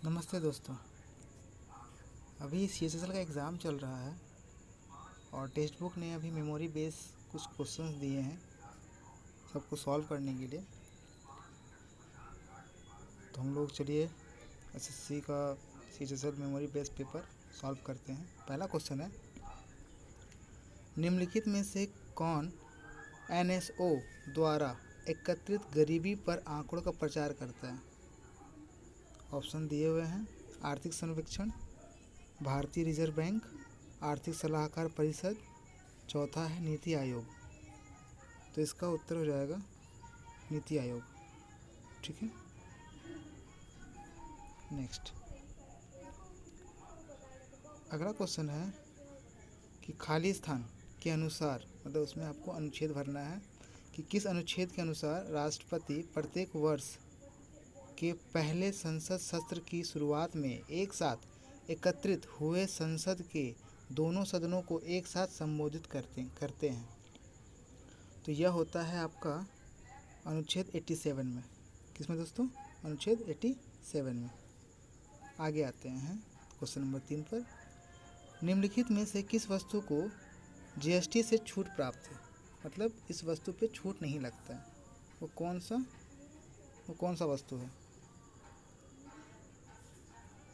नमस्ते दोस्तों। अभी CHSL का एग्ज़ाम चल रहा है और टेक्स्ट बुक ने अभी मेमोरी बेस कुछ क्वेश्चंस दिए हैं सबको सॉल्व करने के लिए। तो हम लोग चलिए SSC का CHSL memory base paper solve करते हैं। पहला क्वेश्चन है, निम्नलिखित में से कौन NSO द्वारा एकत्रित गरीबी पर आंकड़ों का प्रचार करता है? ऑप्शन दिए हुए हैं, आर्थिक सर्वेक्षण, भारतीय रिजर्व बैंक, आर्थिक सलाहकार परिषद, चौथा है नीति आयोग। तो इसका उत्तर हो जाएगा नीति आयोग। ठीक है, नेक्स्ट अगला क्वेश्चन है कि खाली स्थान के अनुसार, मतलब उसमें आपको अनुच्छेद भरना है कि किस अनुच्छेद के अनुसार राष्ट्रपति प्रत्येक वर्ष के पहले संसद सत्र की शुरुआत में एक साथ एकत्रित हुए संसद के दोनों सदनों को एक साथ संबोधित करते हैं। तो यह होता है आपका अनुच्छेद 87 में। किसमें दोस्तों? अनुच्छेद 87 में। आगे आते हैं क्वेश्चन नंबर 3 पर। निम्नलिखित में से किस वस्तु को GST से छूट प्राप्त है? मतलब इस वस्तु पे छूट नहीं लगता है, वो कौन सा वस्तु है?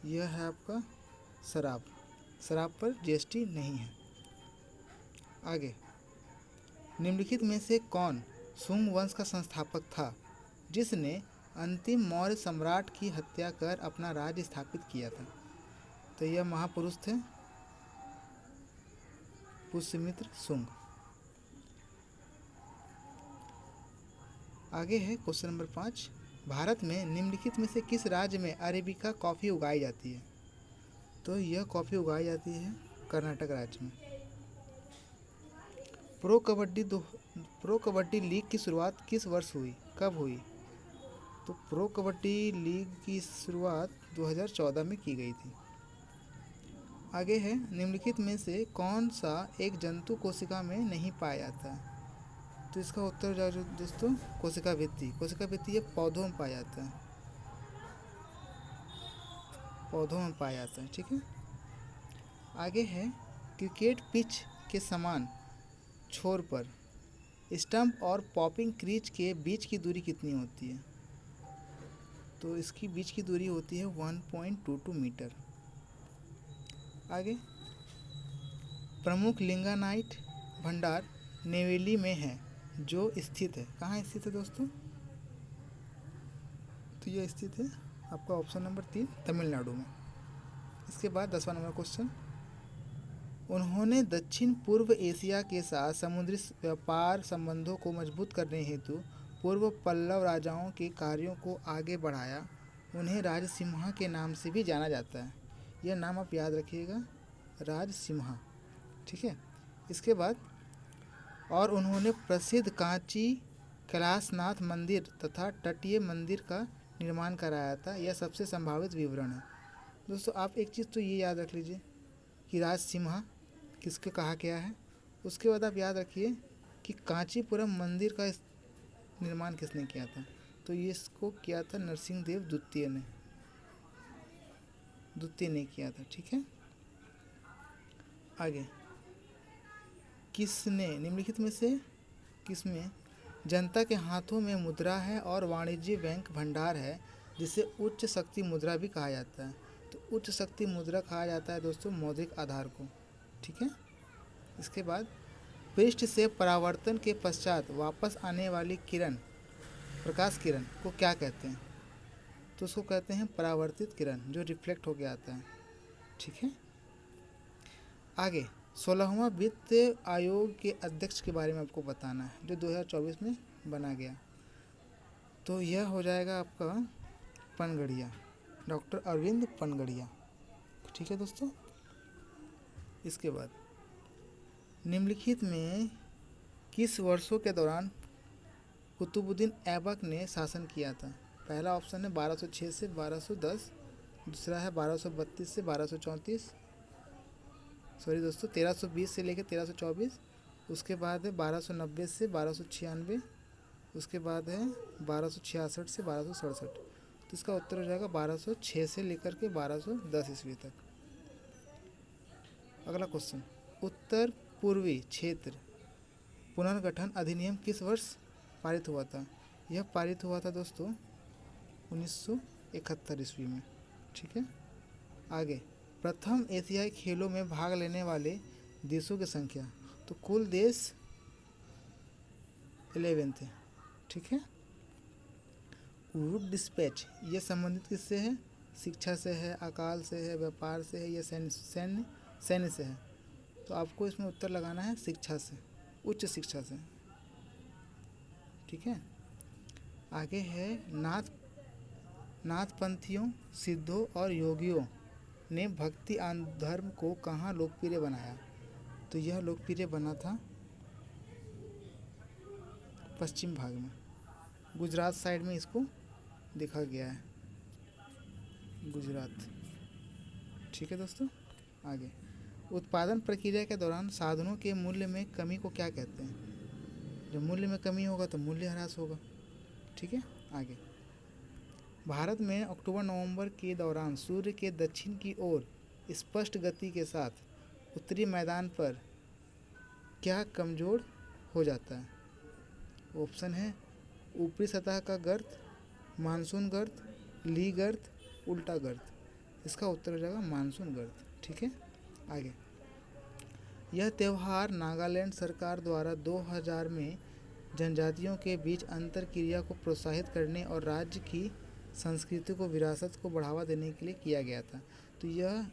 यह है आपका शराब। शराब पर GST नहीं है। आगे, निम्नलिखित में से कौन सुंग वंश का संस्थापक था जिसने अंतिम मौर्य सम्राट की हत्या कर अपना राज्य स्थापित किया था? तो यह महापुरुष थे पुष्यमित्र सुंग। आगे है क्वेश्चन नंबर 5। भारत में निम्नलिखित में से किस राज्य में अरेबिका कॉफ़ी उगाई जाती है? तो यह कॉफ़ी उगाई जाती है कर्नाटक राज्य में। प्रो कबड्डी लीग की शुरुआत किस वर्ष हुई, कब हुई? तो प्रो कबड्डी लीग की शुरुआत 2014 में की गई थी। आगे है, निम्नलिखित में से कौन सा एक जंतु कोशिका में नहीं पाया जाता है? तो इसका उत्तर हो जाएगा दोस्तों कोशिका भित्ति। कोशिका भित्ति ये पौधों में पाया जाता है, पौधों में पाया जाता है। ठीक है, आगे है, क्रिकेट पिच के समान छोर पर स्टंप और पॉपिंग क्रीज के बीच की दूरी कितनी होती है? तो इसकी बीच की दूरी होती है 1.22 मीटर। आगे, प्रमुख लिंगानाइट भंडार नेवेली में है जो स्थित है। कहाँ स्थित है दोस्तों? तो यह स्थित है आपका ऑप्शन नंबर 3 तमिलनाडु में। इसके बाद 10वां नंबर क्वेश्चन, उन्होंने दक्षिण पूर्व एशिया के साथ समुद्री व्यापार संबंधों को मजबूत करने हेतु पूर्व पल्लव राजाओं के कार्यों को आगे बढ़ाया। उन्हें राजसिम्हा के नाम से भी जाना जाता है। यह नाम आप याद रखिएगा, राजसिम्हा। ठीक है, इसके बाद, और उन्होंने प्रसिद्ध कांची कैलाशनाथ मंदिर तथा तटीय मंदिर का निर्माण कराया था। यह सबसे संभावित विवरण है। दोस्तों आप एक चीज़ तो ये याद रख लीजिए कि राजसिम्हा किसके कहा गया है। उसके बाद आप याद रखिए कि कांचीपुरम मंदिर का निर्माण किसने किया था? तो ये इसको किया था नरसिंहदेव द्वितीय ने किया था। ठीक है, आगे, किसने निम्नलिखित में से किसमें जनता के हाथों में मुद्रा है और वाणिज्य बैंक भंडार है जिसे उच्च शक्ति मुद्रा भी कहा जाता है? तो उच्च शक्ति मुद्रा कहा जाता है दोस्तों मौद्रिक आधार को। ठीक है, इसके बाद, पृष्ठ से परावर्तन के पश्चात वापस आने वाली किरण, प्रकाश किरण को क्या कहते हैं? तो उसको कहते हैं परावर्तित किरण, जो रिफ्लेक्ट होकर आता है। ठीक है, आगे, 16वां वित्त आयोग के अध्यक्ष के बारे में आपको बताना है जो 2024 में बना गया। तो यह हो जाएगा आपका पनगड़िया, डॉक्टर अरविंद पनगड़िया। ठीक है दोस्तों, इसके बाद, निम्नलिखित में किस वर्षों के दौरान कुतुबुद्दीन ऐबक ने शासन किया था? पहला ऑप्शन है 1206 से 1210, दूसरा है 1232 से 1234, सॉरी दोस्तों 1320 से लेकर 1324, उसके बाद है 1290 से 1296, उसके बाद है 1266 से 1267। तो इसका उत्तर हो जाएगा 1206 से लेकर के 1210 ईस्वी तक। अगला क्वेश्चन, उत्तर पूर्वी क्षेत्र पुनर्गठन अधिनियम किस वर्ष पारित हुआ था? यह पारित हुआ था दोस्तों 1971 ईस्वी में। ठीक है, आगे, प्रथम एशियाई खेलों में भाग लेने वाले देशों की संख्या, तो कुल देश 11 थे। ठीक है, वुड डिस्पैच ये संबंधित किससे है? शिक्षा से है, अकाल से है, व्यापार से है, या सैन्य से है? तो आपको इसमें उत्तर लगाना है शिक्षा से, उच्च शिक्षा से। ठीक है, आगे है नाथपंथियों, सिद्धों और योगियों ने भक्ति धर्म को कहाँ लोकप्रिय बनाया? तो यह लोकप्रिय बना था पश्चिम भाग में, गुजरात साइड में इसको देखा गया है, गुजरात। ठीक है दोस्तों, आगे, उत्पादन प्रक्रिया के दौरान साधनों के मूल्य में कमी को क्या कहते हैं? जब मूल्य में कमी होगा तो मूल्य ह्रास होगा। ठीक है, आगे, भारत में अक्टूबर-नवंबर के दौरान सूर्य के दक्षिण की ओर स्पष्ट गति के साथ उत्तरी मैदान पर क्या कमजोर हो जाता है? ऑप्शन है ऊपरी सतह का गर्त, मानसून गर्त, ली गर्त, उल्टा गर्त। इसका उत्तर हो जाएगा मानसून गर्त। ठीक है, आगे, यह त्यौहार नागालैंड सरकार द्वारा 2000 में जनजातियों के बीच अंतर क्रिया को प्रोत्साहित करने और राज्य की संस्कृति को विरासत को बढ़ावा देने के लिए किया गया था। तो यह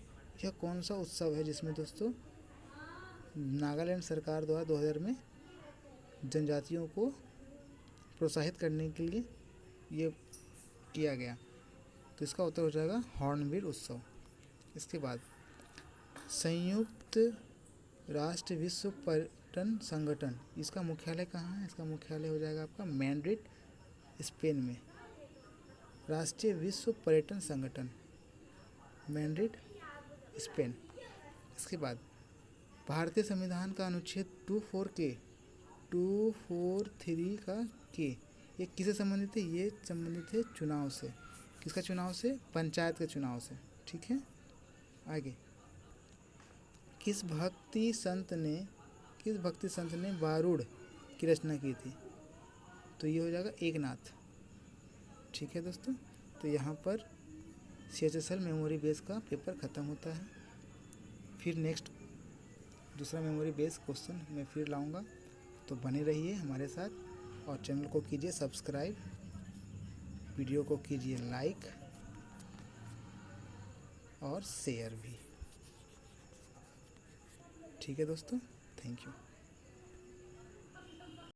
कौन सा उत्सव है जिसमें दोस्तों नागालैंड सरकार द्वारा 2000 में जनजातियों को प्रोत्साहित करने के लिए ये किया गया? तो इसका उत्तर हो जाएगा हॉर्नबिल उत्सव। इसके बाद, संयुक्त राष्ट्र विश्व पर्यटन संगठन, इसका मुख्यालय कहाँ है? इसका मुख्यालय हो जाएगा आपका मैड्रिड, स्पेन में। राष्ट्रीय विश्व पर्यटन संगठन, मैड्रिड, स्पेन। इसके बाद, भारतीय संविधान का अनुच्छेद 243 का के ये किससे संबंधित है? ये संबंधित है चुनाव से। किसका चुनाव से? पंचायत के चुनाव से। ठीक है, आगे, किस भक्ति संत ने बारूद की रचना की थी? तो ये हो जाएगा एकनाथ। ठीक है दोस्तों, तो यहाँ पर CHSL मेमोरी बेस का पेपर ख़त्म होता है। फिर नेक्स्ट दूसरा मेमोरी बेस क्वेश्चन मैं फिर लाऊंगा, तो बने रहिए हमारे साथ और चैनल को कीजिए सब्सक्राइब, वीडियो को कीजिए लाइक और शेयर भी। ठीक है दोस्तों, थैंक यू।